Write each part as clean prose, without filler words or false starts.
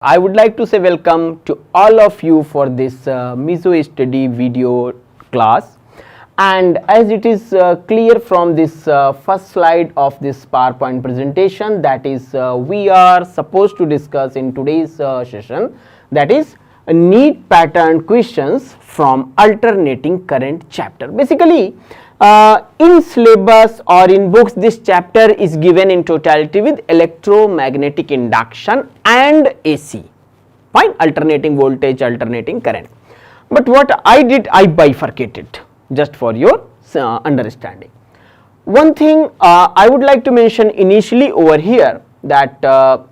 I would like to say welcome to all of you for this Meso study video class, and as it is clear from this first slide of this PowerPoint presentation, that is we are supposed to discuss in today's session, that is neat pattern questions from alternating current chapter. Basically in syllabus or in books, this chapter is given in totality with electromagnetic induction and AC, fine, alternating voltage, alternating current. But what I did, I bifurcated just for your understanding. One thing I would like to mention initially over here, that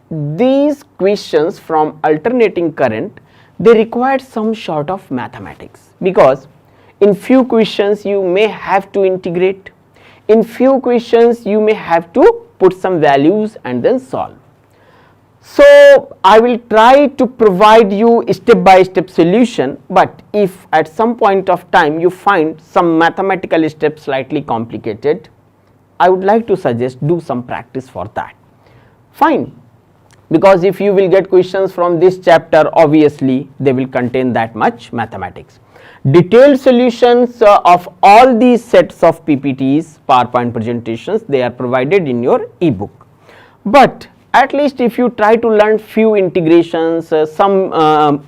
these questions from alternating current, they require some sort of mathematics, because in few questions you may have to integrate, in few questions you may have to put some values and then solve. So I will try to provide you step by step solution, but if at some point of time you find some mathematical steps slightly complicated, I would like to suggest do some practice for that, fine, because if you will get questions from this chapter, obviously they will contain that much mathematics. Detailed solutions of all these sets of PPTs, PowerPoint presentations, they are provided in your ebook. But at least if you try to learn few integrations, some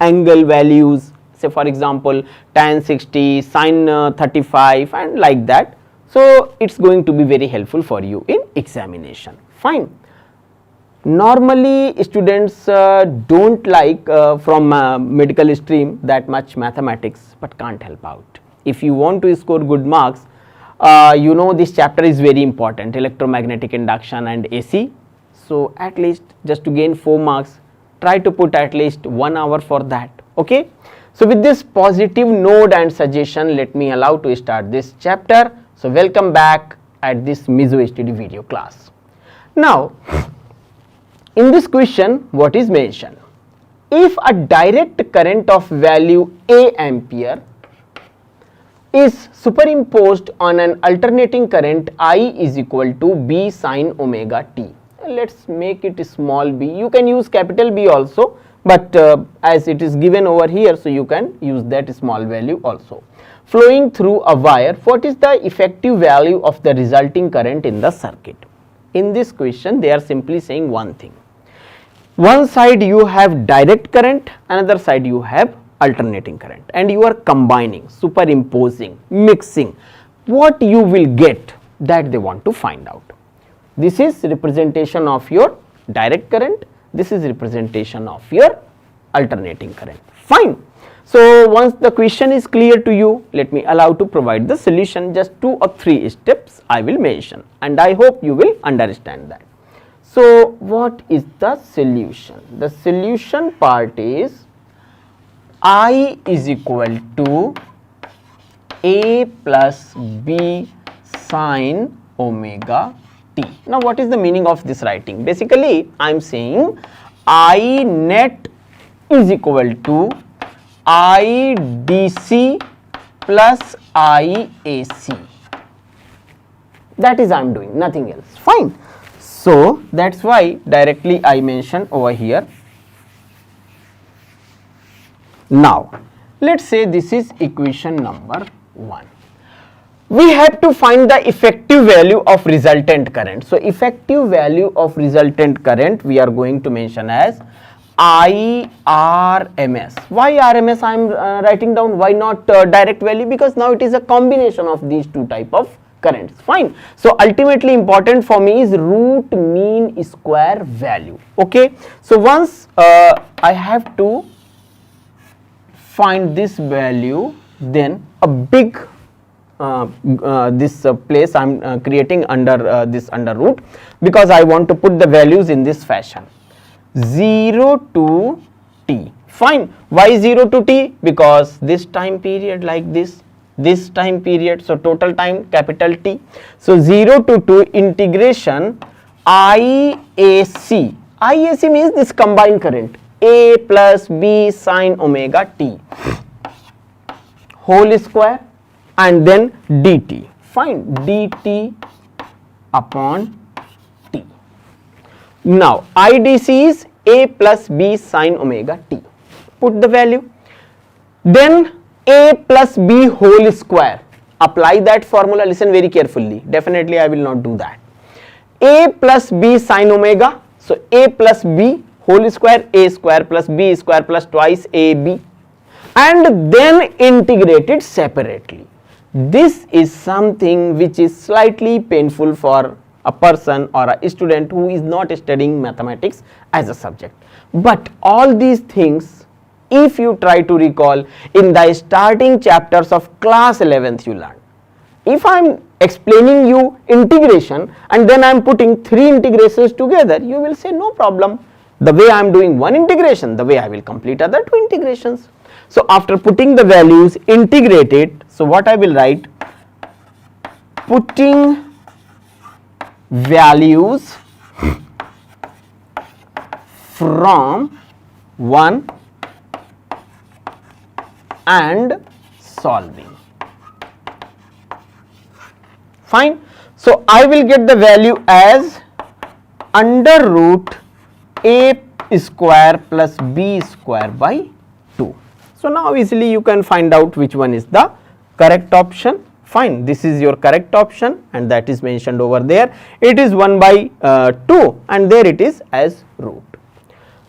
angle values, say for example tan 60, sin 35 and like that, so it is going to be very helpful for you in examination, fine. Normally students don't like from medical stream that much mathematics, but can't help out. If you want to score good marks, you know this chapter is very important, electromagnetic induction and AC. So at least just to gain 4 marks, try to put at least 1 hour for that, okay. So with this positive note and suggestion, let me allow to start this chapter. So welcome back at this Meso study video class. Now in this question, what is mentioned? If a direct current of value A ampere is superimposed on an alternating current I is equal to B sin omega t. Let us make it small b, you can use capital B also, but as it is given over here, so you can use that small value also. Flowing through a wire, what is the effective value of the resulting current in the circuit? In this question, they are simply saying one thing. One side you have direct current, another side you have alternating current, and you are combining, superimposing, mixing. What you will get, that they want to find out. This is representation of your direct current, this is representation of your alternating current, fine. So once the question is clear to you, let me allow to provide the solution. Just 2 or 3 steps I will mention, and I hope you will understand that. So what is the solution? The solution part is I is equal to A plus B sin omega t. Now what is the meaning of this writing? Basically I am saying I net is equal to I DC plus I AC. That is I am doing, nothing else, fine. So that is why directly I mention over here. Now let us say this is equation number 1. We have to find the effective value of resultant current. So effective value of resultant current we are going to mention as I RMS. Why RMS I am writing down? Why not direct value? Because now it is a combination of these 2 type of currents, fine. So ultimately important for me is root mean square value, okay. So once I have to find this value, then a big this place I am creating under this under root, because I want to put the values in this fashion, 0 to t, fine. Why 0 to t? Because this time period like this time period, so total time capital T. So 0 to 2 integration IAC. IAC means this combined current A plus B sin omega t whole square, and then dt, fine, dt upon t. Now IDC is A plus B sin omega t. Put the value. Then A plus B whole square. Apply that formula. Listen very carefully. Definitely I will not do that. A plus B sin omega. So A plus B whole square, A square plus B square plus twice AB, and then integrate it separately. This is something which is slightly painful for a person or a student who is not studying mathematics as a subject. But all these things, if you try to recall in the starting chapters of class 11th, you learn. If I am explaining you integration and then I am putting 3 integrations together, you will say no problem. The way I am doing one integration, the way I will complete other 2 integrations. So after putting the values, integrate it. So what I will write, putting values from 1 and solving. Fine. So I will get the value as under root A square plus B square by 2. So now easily you can find out which one is the correct option. Fine, this is your correct option and that is mentioned over there. It is 1 by 2 and there it is as root.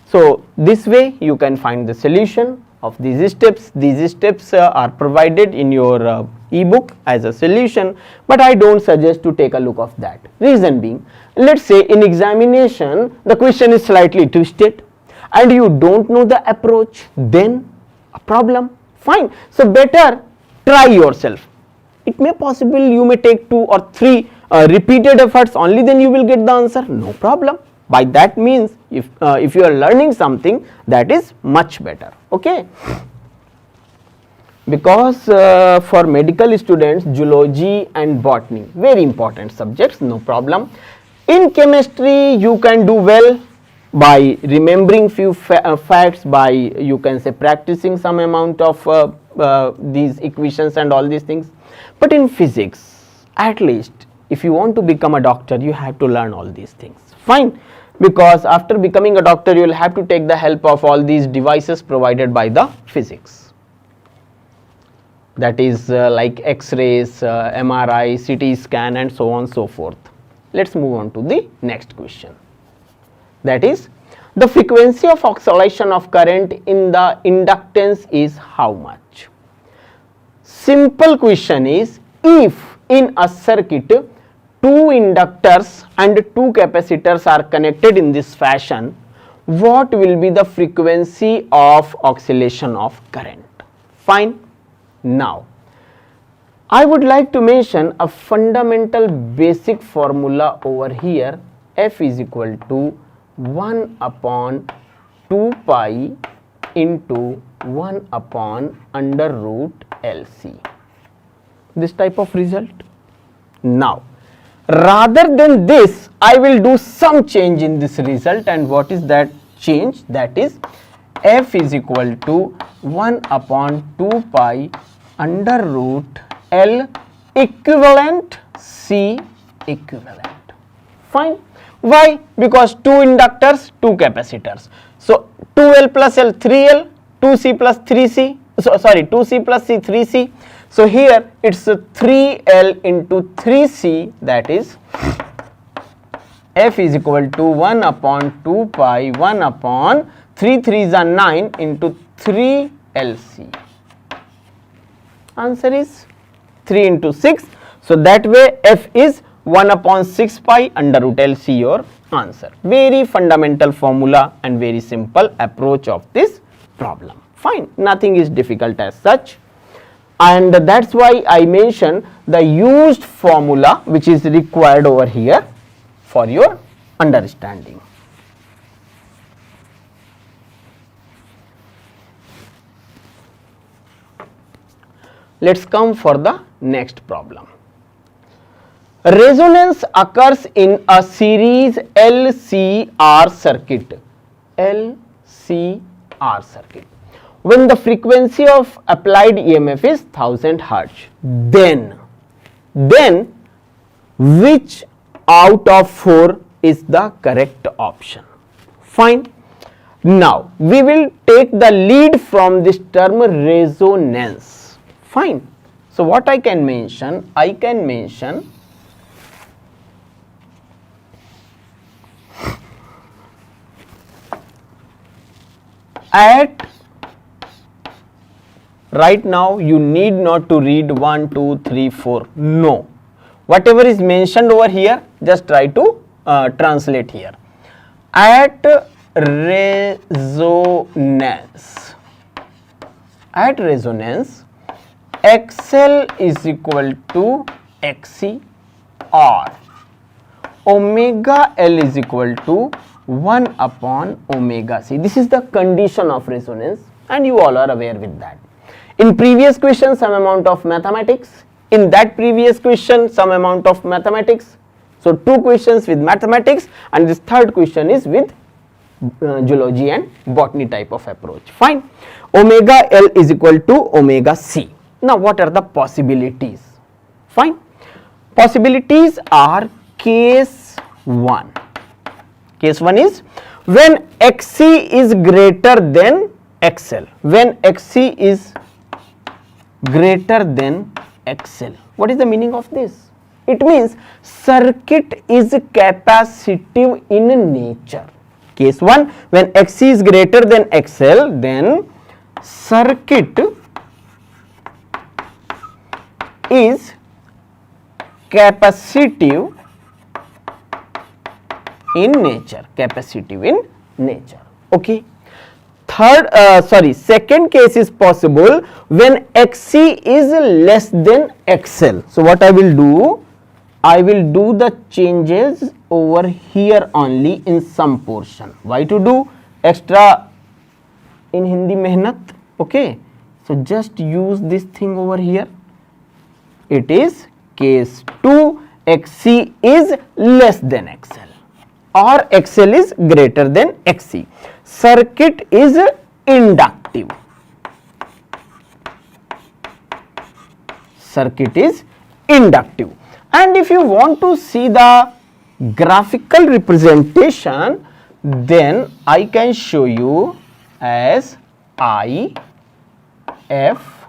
So this way you can find the solution of these steps. These steps are provided in your ebook as a solution, but I don't suggest to take a look of that. Reason being, let's say in examination the question is slightly twisted and you don't know the approach, then a problem. Fine, so better try yourself. It may possible you may take 2 or 3 repeated efforts, only then you will get the answer, no problem. By that means if you are learning something, that is much better. Okay, because for medical students, zoology and botany very important subjects, no problem. In chemistry you can do well by remembering few facts, by you can say practicing some amount of these equations and all these things. But in physics, at least if you want to become a doctor, you have to learn all these things. Fine, because after becoming a doctor you will have to take the help of all these devices provided by the physics, that is like X-rays, MRI, CT scan and so on so forth. Let's move on to the next question, that is the frequency of oscillation of current in the inductance is how much. Simple question is, if in a circuit 2 inductors and 2 capacitors are connected in this fashion, what will be the frequency of oscillation of current? Fine. Now I would like to mention a fundamental basic formula over here. F is equal to 1 upon 2 pi into 1 upon under root LC. This type of result. Now rather than this, I will do some change in this result, and what is that change? That is F is equal to 1 upon 2 pi under root L equivalent C equivalent. Fine. Why? Because 2 inductors, 2 capacitors. So 2L plus L 3L, 2C plus 3C, so sorry 2C plus C 3C. So here it's 3L into 3C, that is F is equal to 1 upon 2 pi 1 upon 3 3s are 9 into 3LC. Answer is 3 into 6. So that way F is 1 upon 6 pi under root LC, your answer. Very fundamental formula and very simple approach of this problem. Fine, nothing is difficult as such, and that's why I mention the used formula which is required over here for your understanding. Let's come for the next problem. Resonance occurs in a series LCR circuit. LCR circuit. When the frequency of applied EMF is 1000 Hertz, then which out of 4 is the correct option? Fine. Now we will take the lead from this term resonance. Fine. So what I can mention? I can mention at, right now you need not to read 1, 2, 3, 4. No. Whatever is mentioned over here, just try to translate here. At resonance. At resonance, XL is equal to XC or omega L is equal to 1 upon omega C. This is the condition of resonance and you all are aware with that. In previous question some amount of mathematics, in that previous question some amount of mathematics. So 2 questions with mathematics and this third question is with zoology and botany type of approach. Fine. Omega L is equal to omega C. Now what are the possibilities? Fine. Possibilities are case 1. Case 1 is when XC is greater than XL. When XC is greater than XL. What is the meaning of this? It means circuit is capacitive in nature. Case 1, when XC is greater than XL, then circuit is capacitive in nature. Capacitive in nature. Okay. Second case is possible when XC is less than XL. So what I will do? I will do the changes over here only in some portion. Why to do extra in Hindi mehnat? Okay. So just use this thing over here. It is case 2, XC is less than XL or XL is greater than XC. Circuit is inductive. Circuit is inductive. And if you want to see the graphical representation, then I can show you as I, F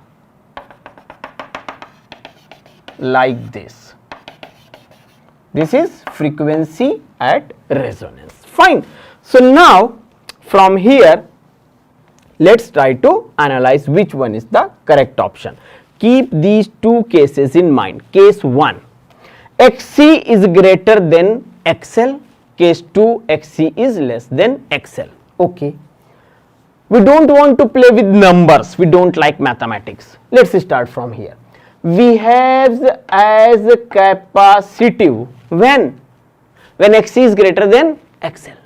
like this. This is frequency at resonance. Fine. So now from here let's try to analyze which one is the correct option. Keep these 2 cases in mind. Case 1, XC is greater than XL. Case 2, XC is less than XL. Okay. We don't want to play with numbers. We don't like mathematics. Let's start from here. We have as capacitive when XC is greater than XL.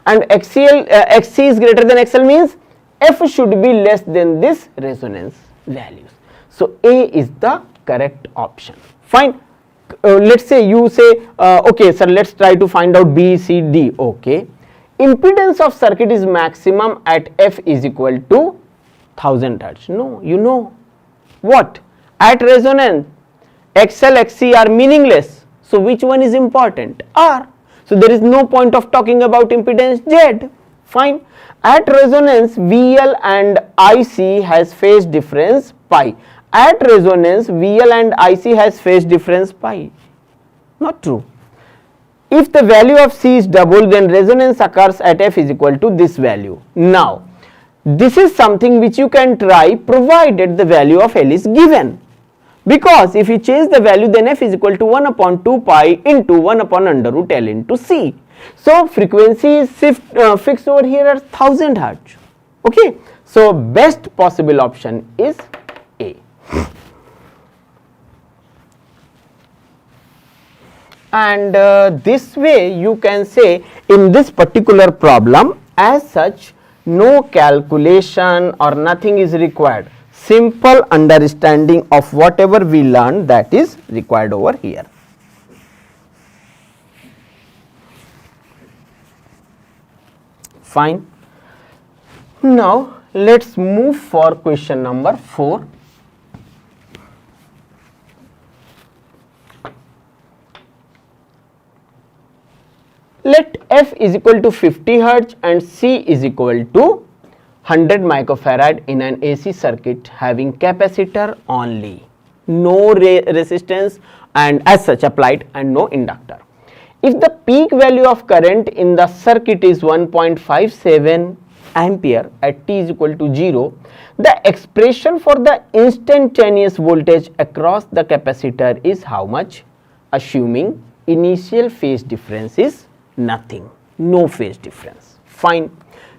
And XC is greater than XL means F should be less than this resonance values. So A is the correct option. Fine. Let's say you say okay sir, let's try to find out B, C, D. Okay. Impedance of circuit is maximum at F is equal to 1000 Hz. No, you know what? At resonance XL, XC are meaningless. So which one is important? R. So there is no point of talking about impedance Z. Fine. At resonance VL and IC has phase difference pi. At resonance VL and IC has phase difference pi. Not true. If the value of C is double, then resonance occurs at F is equal to this value. Now this is something which you can try provided the value of L is given. Because if you change the value, then F is equal to 1 upon 2 pi into 1 upon under root L into C. So frequency is fixed over here at 1000 Hz. Okay. So best possible option is A. And this way you can say in this particular problem as such no calculation or nothing is required. Simple understanding of whatever we learned, that is required over here. Fine. Now let's move for question number 4. Let F is equal to 50 Hertz and C is equal to 100 microfarad in an AC circuit having capacitor only, no resistance and as such applied and no inductor. If the peak value of current in the circuit is 1.57 ampere at t is equal to 0, the expression for the instantaneous voltage across the capacitor is how much? Assuming initial phase difference is nothing, no phase difference. Fine.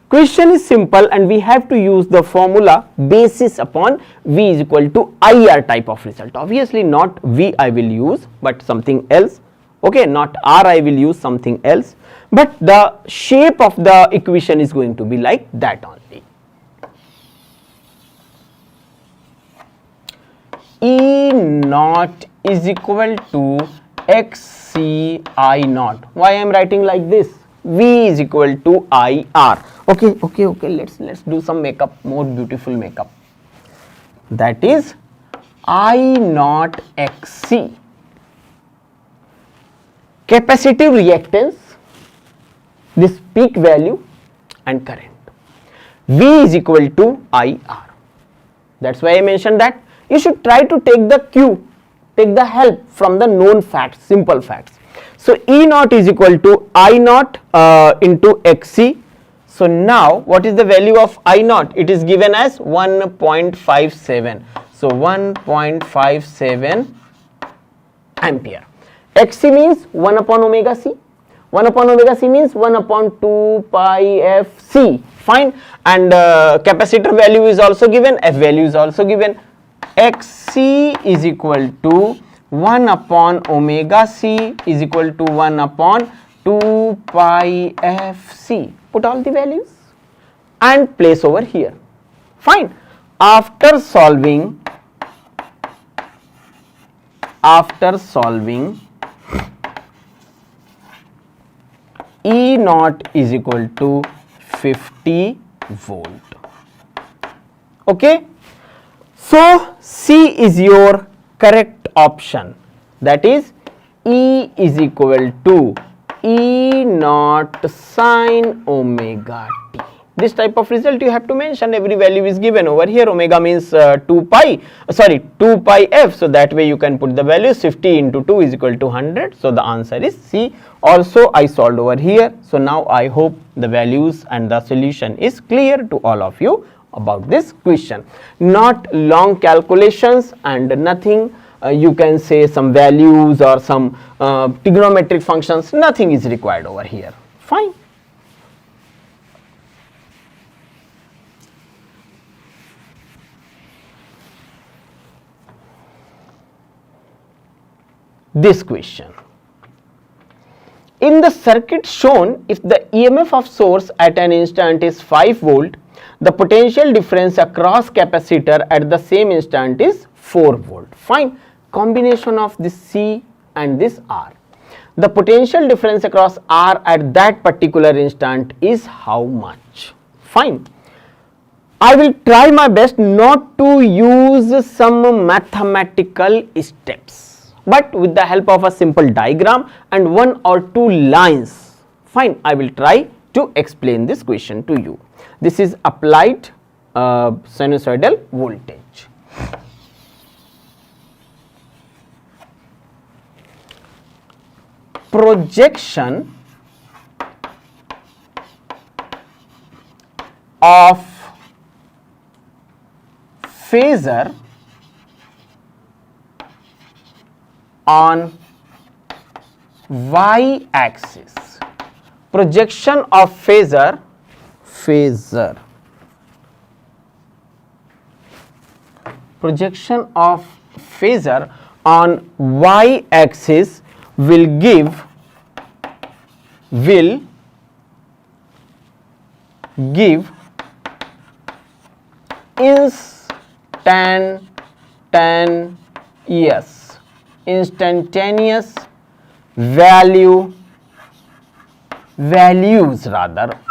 Question is simple and we have to use the formula basis upon V is equal to IR type of result. Obviously not V I will use but something else, okay, not R I will use something else, but the shape of the equation is going to be like that only. E naught is equal to XC I naught. Why I am writing like this? V is equal to IR. Okay, let's do some makeup, more beautiful makeup. That is I naught XC. Capacitive reactance, this peak value and current. V is equal to IR. That's why I mentioned that you should try to take the cue, take the help from the known facts, simple facts. So E naught is equal to I naught into XC. So now what is the value of I naught? It is given as 1.57. So 1.57 ampere. XC means 1 upon omega C. 1 upon omega C means 1 upon 2 pi f C. Fine. And capacitor value is also given, F value is also given. XC is equal to 1 upon omega C is equal to 1 upon 2 pi f C. Put all the values and place over here. Fine. After solving E naught is equal to 50 volt. Okay. So C is your correct option, that is E is equal to E naught sine omega t. This type of result you have to mention, every value is given over here. Omega means 2 pi f, so that way you can put the values. 50 into 2 is equal to 100, so the answer is C. Also I solved over here. So now I hope the values and the solution is clear to all of you about this question. Not long calculations and nothing, you can say some values or some trigonometric functions, nothing is required over here. Fine. This question. In the circuit shown, if the EMF of source at an instant is 5 volt, the potential difference across capacitor at the same instant is 4 volt. Fine. Combination of this C and this R. The potential difference across R at that particular instant is how much? Fine. I will try my best not to use some mathematical steps, but with the help of a simple diagram and 1 or 2 lines. Fine. I will try to explain this question to you. This is applied sinusoidal voltage. Projection of phasor on y axis. Projection of phasor projection of phasor on y axis will give instantaneous values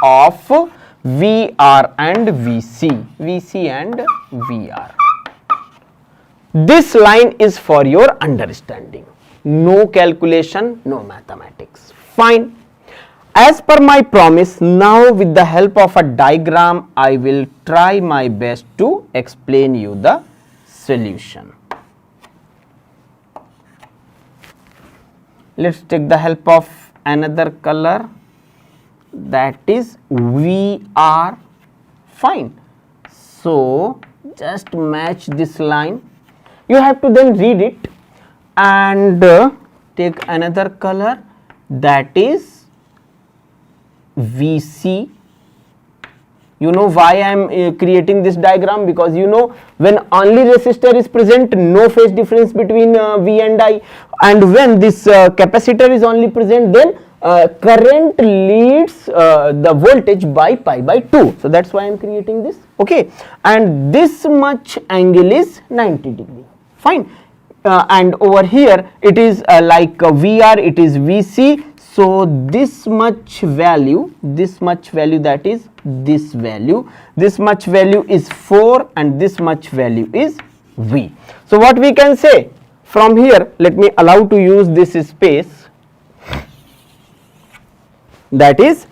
of VR and VC and VR. This line is for your understanding. No calculation, no mathematics. Fine. As per my promise, now with the help of a diagram, I will try my best to explain you the solution. Let's take the help of another color, that is VR. Fine. So just match this line. You have to then read it and take another color, that is VC. You know why I am creating this diagram? Because you know, when only resistor is present, no phase difference between V and I, and when this capacitor is only present, then current leads the voltage by pi by 2. So that's why I am creating this. Okay, and this much angle is 90 degree. Fine. And over here it is like VR, it is VC. So this much value, that is this value, this much value is 4 and this much value is V. So what we can say from here, let me allow to use this space, that is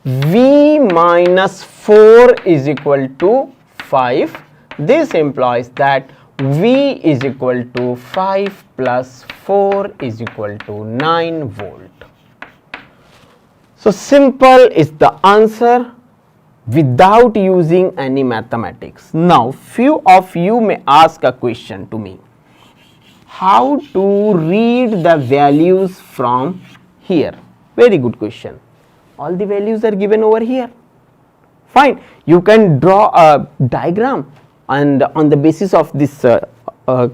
V minus 4 is equal to 5. This implies that V is equal to 5 plus 4 is equal to 9 volt. So simple is the answer without using any mathematics. Now few of you may ask a question to me, how to read the values from here? Very good question. All the values are given over here. Fine, you can draw a diagram and on the basis of this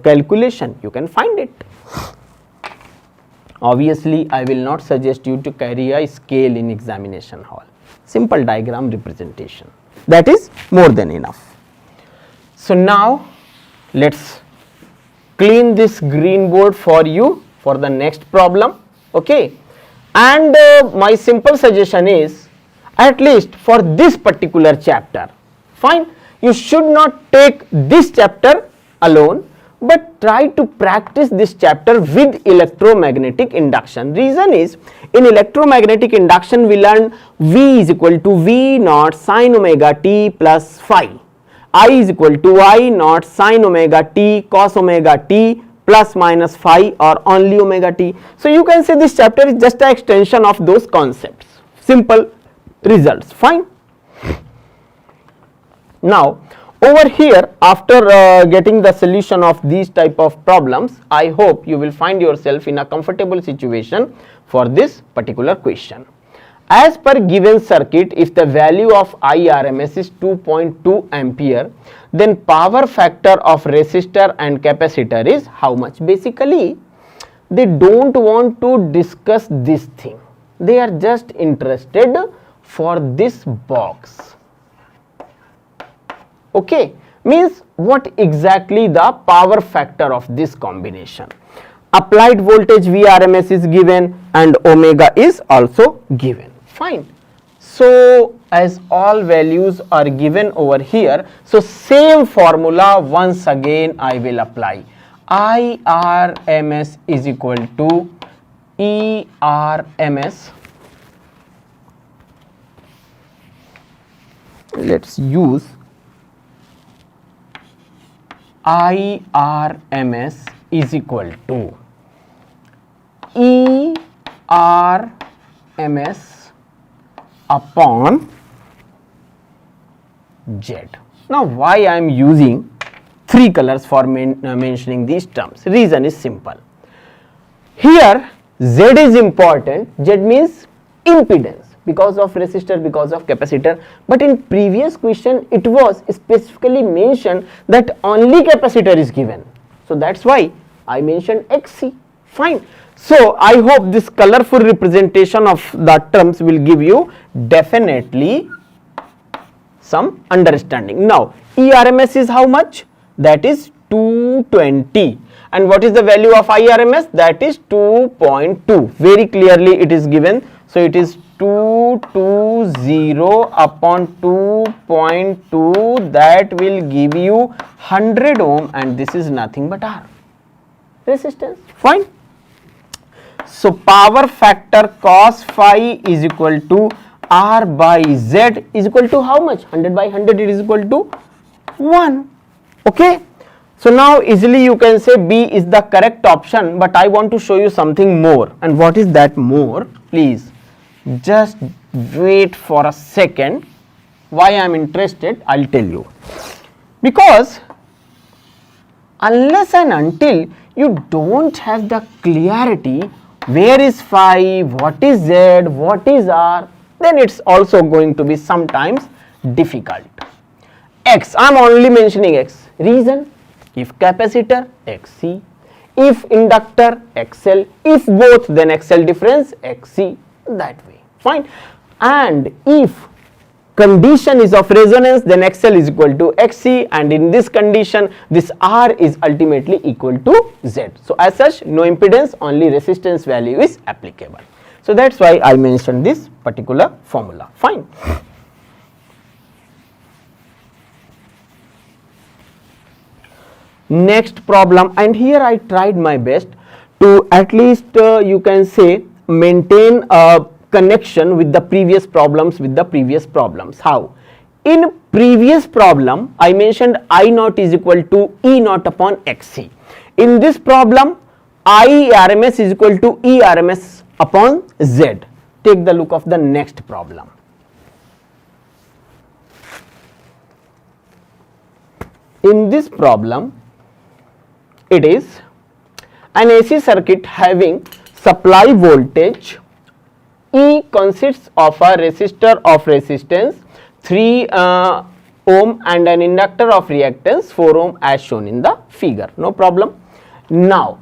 calculation you can find it. Obviously, I will not suggest you to carry a scale in examination hall. Simple diagram representation, that is more than enough. So now let's clean this green board for you for the next problem. Okay, and my simple suggestion is, at least for this particular chapter, fine, you should not take this chapter alone, but try to practice this chapter with electromagnetic induction. Reason is, in electromagnetic induction we learn V is equal to V naught sin omega t plus phi, I is equal to I naught sin omega t cos omega t plus minus phi or only omega t. So you can say this chapter is just an extension of those concepts. Simple results. Fine. Now over here, after getting the solution of these type of problems, I hope you will find yourself in a comfortable situation for this particular question. As per given circuit, if the value of IRMS is 2.2 ampere, then power factor of resistor and capacitor is how much? Basically, they don't want to discuss this thing. They are just interested for this box. Okay, means what exactly the power factor of this combination. Applied voltage VRMS is given and omega is also given. Fine. So as all values are given over here, so same formula once again I will apply. IRMS is equal to ERMS. Let's use IRMS is equal to ERMS upon Z. Now why I am using three colors for mentioning these terms? Reason is simple. Here Z is important. Z means impedance, because of resistor, because of capacitor, but in previous question it was specifically mentioned that only capacitor is given. So that's why I mentioned XC. Fine. So I hope this colorful representation of the terms will give you definitely some understanding. Now ERMS is how much? That is 220. And what is the value of IRMS? That is 2.2. Very clearly it is given. So it is 220 upon 2.2, that will give you 100 ohm, and this is nothing but R resistance. Fine. So power factor cos phi is equal to R by Z is equal to how much? 100 by 100, it is equal to 1. Okay. So now easily you can say B is the correct option, but I want to show you something more. And what is that more? Please just wait for a second. Why I am interested, I'll tell you. Because unless and until you don't have the clarity where is phi, what is Z, what is R, then it's also going to be sometimes difficult. X, I am only mentioning X. Reason? If capacitor, XC. If inductor, XL. If both, then XL difference, XC. That way. Fine. And if condition is of resonance, then XL is equal to XC, and in this condition this R is ultimately equal to Z. So as such, no impedance, only resistance value is applicable. So that's why I mentioned this particular formula. Fine. Next problem, and here I tried my best to at least you can say maintain a connection with the previous problems How? In previous problem I mentioned I naught is equal to E naught upon XC. In this problem I RMS is equal to E RMS upon Z. Take the look of the next problem. In this problem it is an AC circuit having supply voltage E consists of a resistor of resistance 3 ohm and an inductor of reactance 4 ohm as shown in the figure. No problem. Now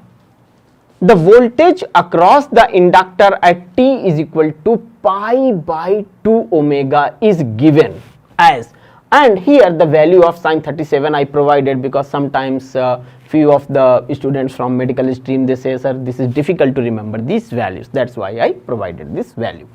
the voltage across the inductor at T is equal to pi by 2 omega is given as, and here the value of sin 37 I provided, because sometimes few of the students from medical stream they say, sir, this is difficult to remember these values, that's why I provided this value.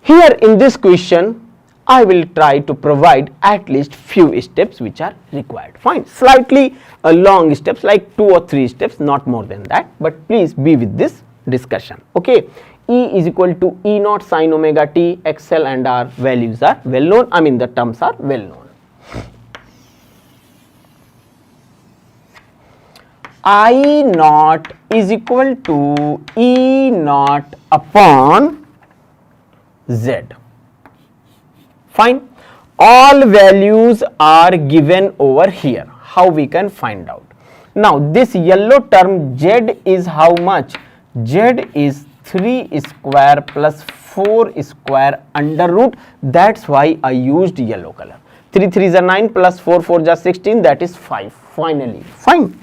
Here in this question I will try to provide at least few steps which are required. Fine, slightly long steps like 2 or 3 steps, not more than that, but please be with this discussion. Okay, E is equal to E naught sin omega t, XL and R values are well known, I mean the terms are well known. I naught is equal to E naught upon Z. Fine. All values are given over here. How we can find out? Now this yellow term Z is how much? Z is 3 square plus 4 square under root. That's why I used yellow color. 3 3s are 9 plus 4 4 is 16, that is 5 finally. Fine.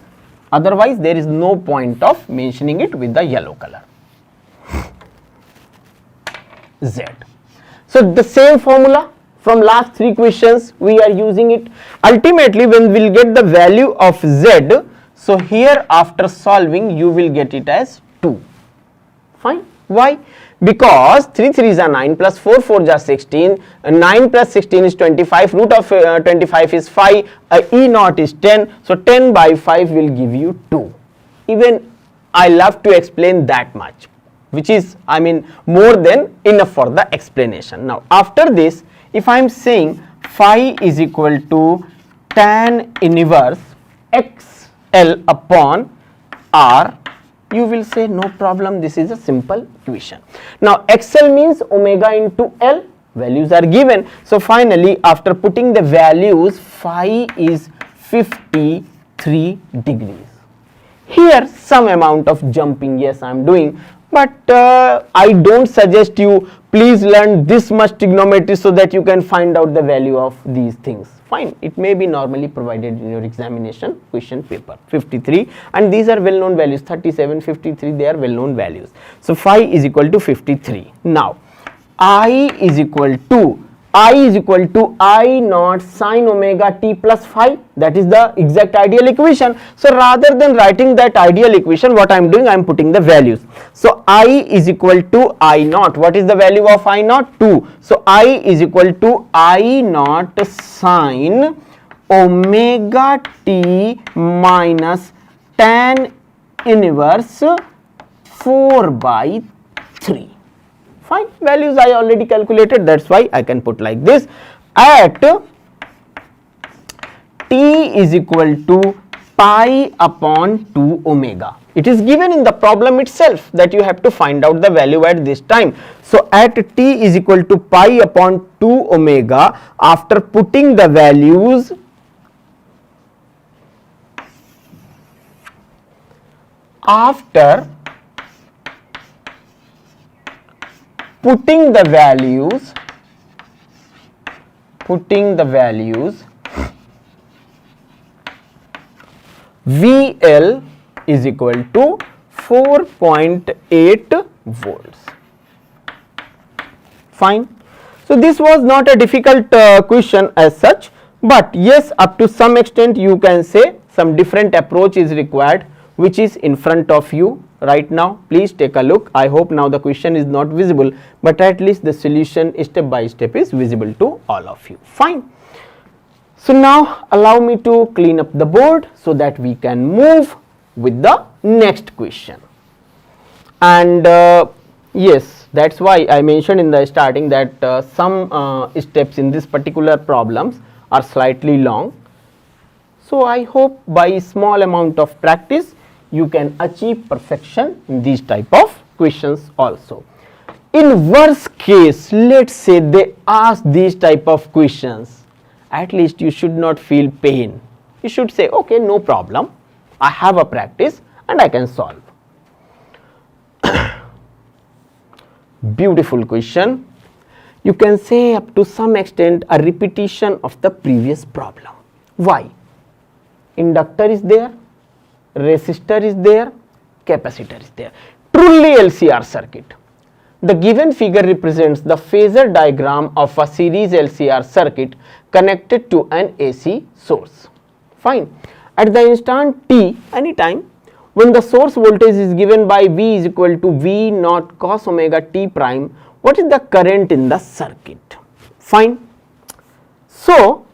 Otherwise there is no point of mentioning it with the yellow color. Z. So the same formula from last 3 questions we are using it. Ultimately when we will get the value of Z, so here after solving you will get it as 2. Fine. Why? Because 3 3s are 9 plus 4 4 is 16, 9 plus 16 is 25, root of 25 is 5, E naught is 10, so 10 by 5 will give you 2. Even I love to explain that much, which is I mean more than enough for the explanation. Now after this, if I am saying phi is equal to tan inverse XL upon R, you will say no problem, this is a simple equation. Now XL means omega into L, values are given. So finally after putting the values, phi is 53 degrees. Here some amount of jumping, yes I am doing, but I don't suggest you please learn this much trigonometry so that you can find out the value of these things. Fine, it may be normally provided in your examination question paper. 53, and these are well known values, 37, 53, they are well known values. So phi is equal to 53. Now I is equal to I naught sin omega t plus phi, that is the exact ideal equation. So rather than writing that ideal equation, what I am doing, I am putting the values. So I is equal to I naught. What is the value of I naught? 2. So I is equal to I naught sin omega t minus tan inverse 4 by 3. Fine, values I already calculated, that's why I can put like this. At t is equal to pi upon 2 omega. It is given in the problem itself that you have to find out the value at this time. So at t is equal to pi upon 2 omega, after putting the values putting the values VL is equal to 4.8 volts. Fine. So this was not a difficult question as such, but yes, up to some extent you can say some different approach is required, which is in front of you right now. Please take a look. I hope now the question is not visible, but at least the solution step by step is visible to all of you. Fine. So now allow me to clean up the board so that we can move with the next question. And yes, that's why I mentioned in the starting that some steps in this particular problems are slightly long. So I hope by small amount of practice you can achieve perfection in these type of questions also. In worst case, let's say they ask these type of questions, at least you should not feel pain. You should say, okay, no problem, I have a practice and I can solve. Beautiful question. You can say up to some extent a repetition of the previous problem. Why? Inductor is there, resistor is there, capacitor is there. Truly LCR circuit. The given figure represents the phasor diagram of a series LCR circuit connected to an AC source. Fine. At the instant t, anytime, when the source voltage is given by V is equal to V naught cos omega t prime, what is the current in the circuit? Fine. So,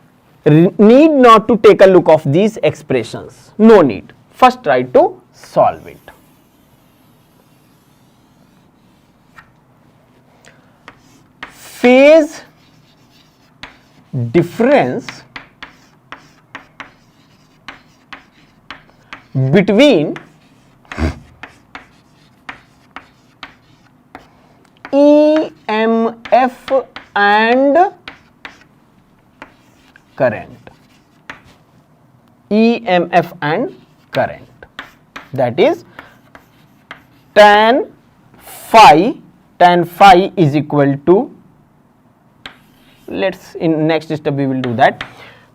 need not to take a look of these expressions. No need. First try to solve it. Phase difference between EMF and current. EMF and current, that is tan phi is equal to, let's in next step we will do that,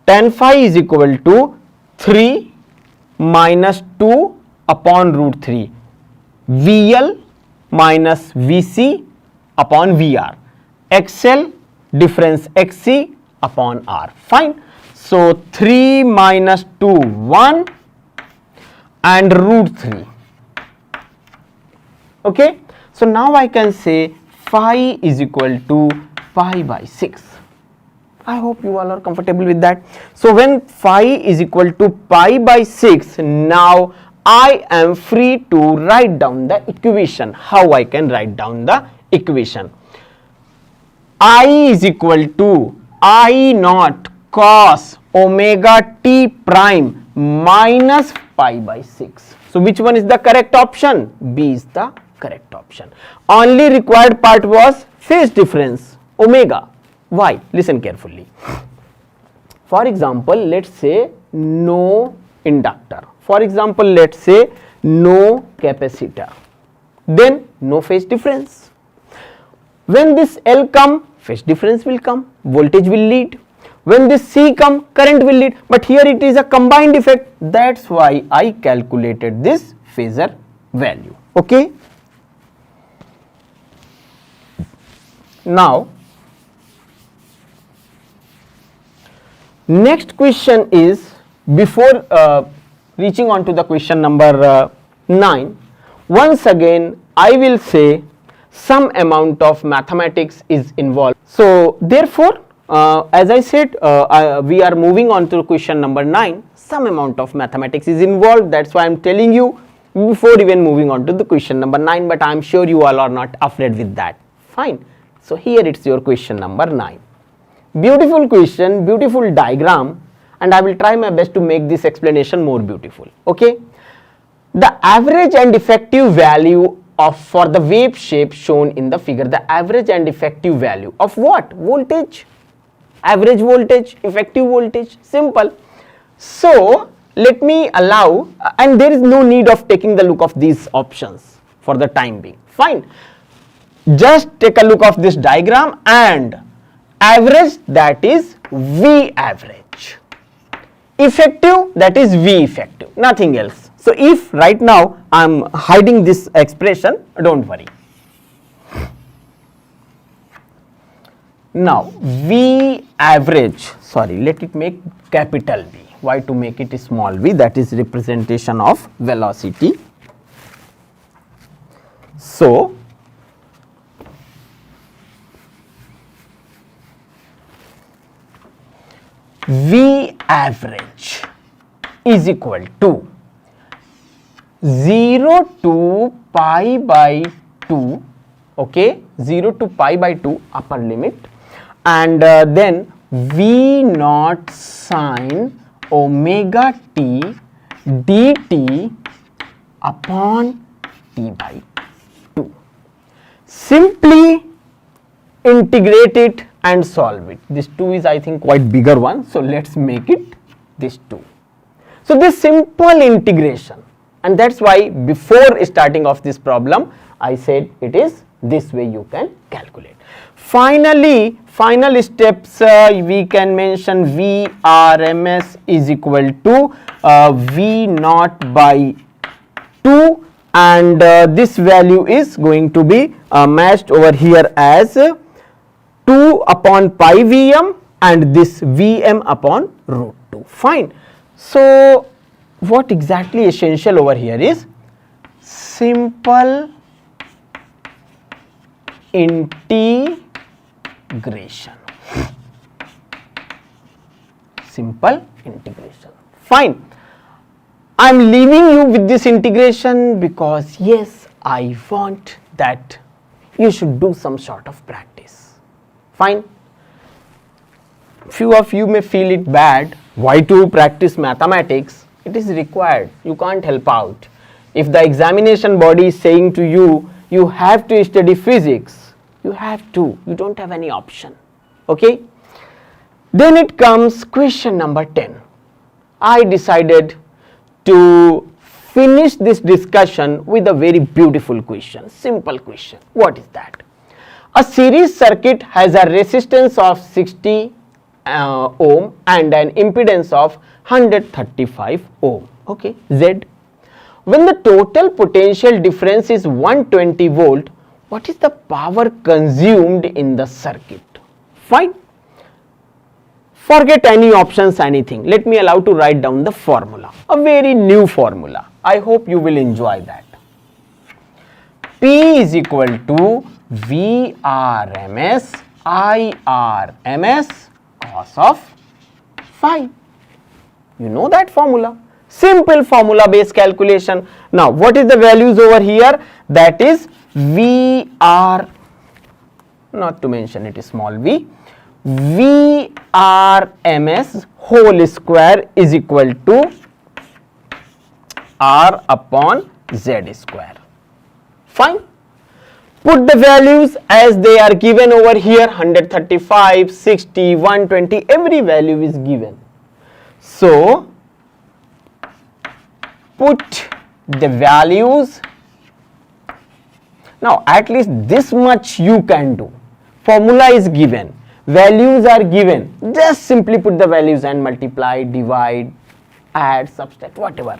tan phi is equal to 3 minus 2 upon root 3 VL minus VC upon VR, XL difference XC upon R. Fine. So 3 minus 2 1 and root 3. Okay. So now I can say phi is equal to pi by 6. I hope you all are comfortable with that. So when phi is equal to pi by 6, now I am free to write down the equation. How I can write down the equation? I is equal to I naught cos omega t prime minus pi by 6. So which one is the correct option? B is the correct option. Only required part was phase difference, omega. Why? Listen carefully. For example, let's say no inductor. For example, let's say no capacitor. Then no phase difference. When this L come, phase difference will come, voltage will lead. When this C come, current will lead. But here it is a combined effect. That's why I calculated this phasor value. Okay. Now, next question is, before reaching on to the question number 9, once again I will say some amount of mathematics is involved. So therefore, as I said, we are moving on to question number 9. Some amount of mathematics is involved. That's why I am telling you before even moving on to the question number 9, but I am sure you all are not afraid with that. Fine. So here it's your question number 9. Beautiful question, beautiful diagram, and I will try my best to make this explanation more beautiful. Okay. The average and effective value of for the wave shape shown in the figure, the average and effective value of what? Voltage. Average voltage, effective voltage, simple. So let me allow, and there is no need of taking the look of these options for the time being. Fine. Just take a look of this diagram, and average, that is V average. Effective, that is V effective, nothing else. So if right now I am hiding this expression, don't worry. Now V average, sorry, let it make capital V. Why to make it small v? That is representation of velocity. So V average is equal to 0 to pi by 2, okay, 0 to pi by 2 upper limit, and then V naught sine omega t dt upon t by 2. Simply integrate it and solve it. This 2 is, I think, quite bigger one, so let's make it this 2. So this simple integration, and that's why before starting of this problem I said it is this way you can calculate. Finally, final steps, we can mention Vrms is equal to V naught by 2, and this value is going to be matched over here as 2 upon pi Vm, and this Vm upon root 2. Fine. So what exactly essential over here is simple integration. Simple integration. Fine. I am leaving you with this integration because yes, I want that you should do some sort of practice. Fine. Few of you may feel it bad. Why to practice mathematics? It is required. You can't help out. If the examination body is saying to you, you have to study physics, you have to. You don't have any option. Okay. Then it comes question number 10. I decided to finish this discussion with a very beautiful question, simple question. What is that? A series circuit has a resistance of 60 ohm and an impedance of 135 ohm, okay, Z. When the total potential difference is 120 volt, what is the power consumed in the circuit? Fine. Forget any options, anything. Let me allow to write down the formula, a very new formula. I hope you will enjoy that. P is equal to Vrms IRMS cos of phi. You know that formula. Simple formula based calculation. Now what is the values over here? That is VR, not to mention it is small v, Vrms whole square is equal to R upon Z square. Fine. Put the values as they are given over here, 135, 60, 120, every value is given. So put the values. Now at least this much you can do. Formula is given, values are given, just simply put the values and multiply, divide, add, subtract, whatever.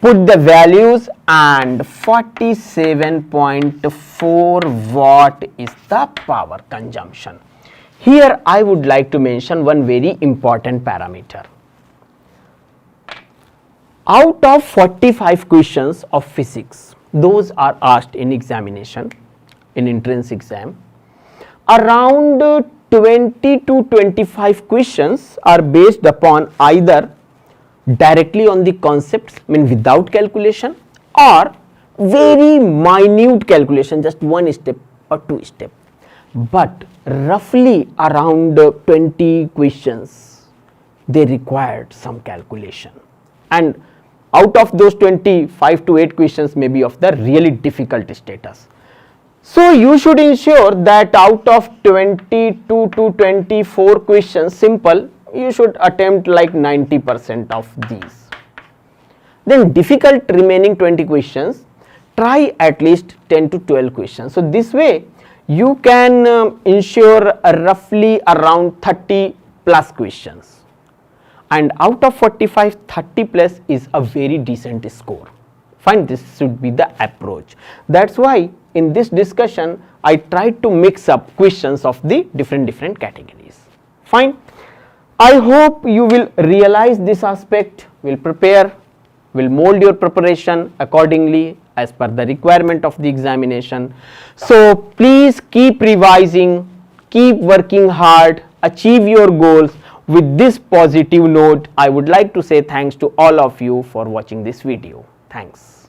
Put the values, and 47.4 watt is the power consumption. Here I would like to mention one very important parameter. Out of 45 questions of physics, those are asked in examination, in entrance exam, around 20 to 25 questions are based upon either directly on the concepts, mean without calculation, or very minute calculation, just one step or two step, but roughly around 20 questions they required some calculation, and out of those 20, 5 to 8 questions may be of the really difficult status. So you should ensure that out of 22 to 24 questions simple, you should attempt like 90% of these. Then difficult remaining 20 questions, try at least 10 to 12 questions. So this way you can ensure roughly around 30 plus questions, and out of 45, 30 plus is a very decent score. Fine, this should be the approach. That's why in this discussion I tried to mix up questions of the different categories. Fine, I hope you will realize this aspect, will prepare, will mold your preparation accordingly as per the requirement of the examination. So please keep revising, keep working hard, achieve your goals. With this positive note, I would like to say thanks to all of you for watching this video. Thanks.